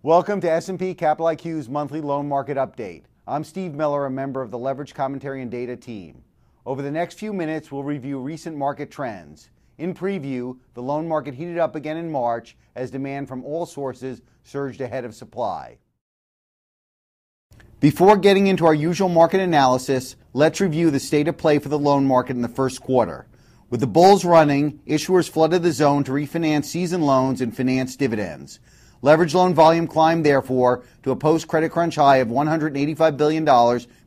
Welcome to S&P Capital IQ's monthly loan market update. I'm Steve Miller, a member of the Leverage Commentary and Data team. Over the next few minutes, we'll review recent market trends. In preview, the loan market heated up again in March as demand from all sources surged ahead of supply. Before getting into our usual market analysis, let's review the state of play for the loan market in the first quarter. With the bulls running, issuers flooded the zone to refinance seasoned loans and finance dividends. Leveraged loan volume climbed, therefore, to a post-credit crunch high of $185 billion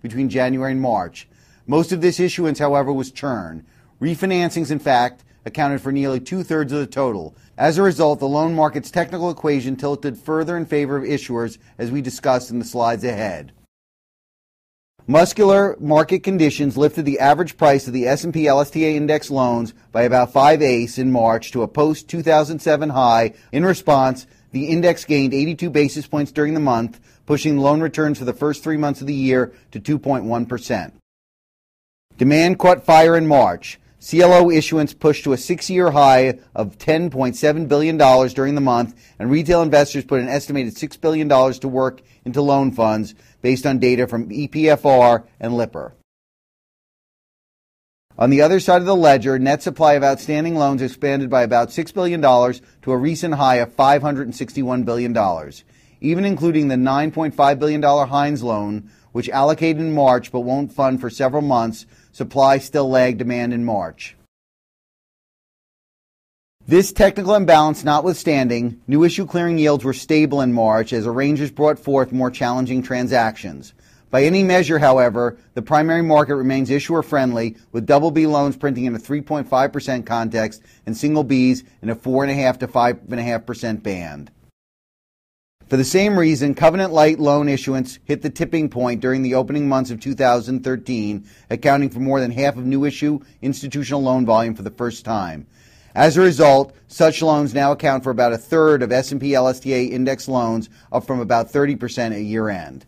between January and March. Most of this issuance, however, was churn. Refinancings, in fact, accounted for nearly two-thirds of the total. As a result, the loan market's technical equation tilted further in favor of issuers, as we discussed in the slides ahead. Muscular market conditions lifted the average price of the S&P LSTA index loans by about 5/8 in March to a post-2007 high. In response, the index gained 82 basis points during the month, pushing loan returns for the first 3 months of the year to 2.1%. Demand caught fire in March. CLO issuance pushed to a 6-year high of $10.7 billion during the month, and retail investors put an estimated $6 billion to work into loan funds based on data from EPFR and Lipper. On the other side of the ledger, net supply of outstanding loans expanded by about $6 billion to a recent high of $561 billion. Even including the $9.5 billion Heinz loan, which allocated in March but won't fund for several months, supply still lagged demand in March. This technical imbalance notwithstanding, new issue clearing yields were stable in March as arrangers brought forth more challenging transactions. By any measure, however, the primary market remains issuer-friendly, with double B loans printing in a 3.5% context and single Bs in a 4.5% to 5.5% band. For the same reason, covenant-light loan issuance hit the tipping point during the opening months of 2013, accounting for more than half of new issue institutional loan volume for the first time. As a result, such loans now account for about a third of S&P LSTA index loans, up from about 30% at year-end.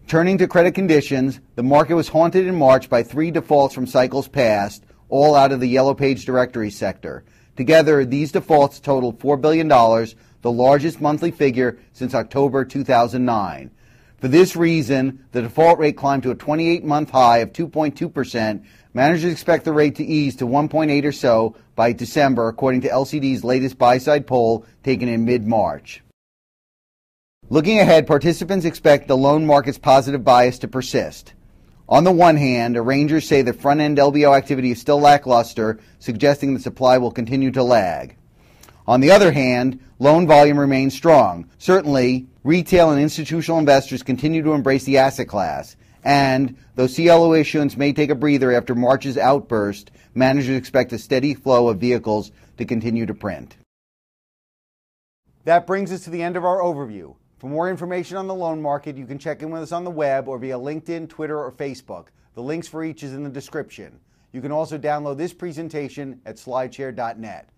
Turning to credit conditions, the market was haunted in March by 3 defaults from cycles past, all out of the Yellow Page directory sector. Together, these defaults totaled $4 billion, the largest monthly figure since October 2009. For this reason, the default rate climbed to a 28-month high of 2.2%. Managers expect the rate to ease to 1.8 or so by December, according to LCD's latest buy-side poll taken in mid-March. Looking ahead, participants expect the loan market's positive bias to persist. On the one hand, arrangers say that front-end LBO activity is still lackluster, suggesting the supply will continue to lag. On the other hand, loan volume remains strong. Certainly, retail and institutional investors continue to embrace the asset class. And, though CLO issuance may take a breather after March's outburst, managers expect a steady flow of vehicles to continue to print. That brings us to the end of our overview. For more information on the loan market, you can check in with us on the web or via LinkedIn, Twitter, or Facebook. The links for each is in the description. You can also download this presentation at slideshare.net.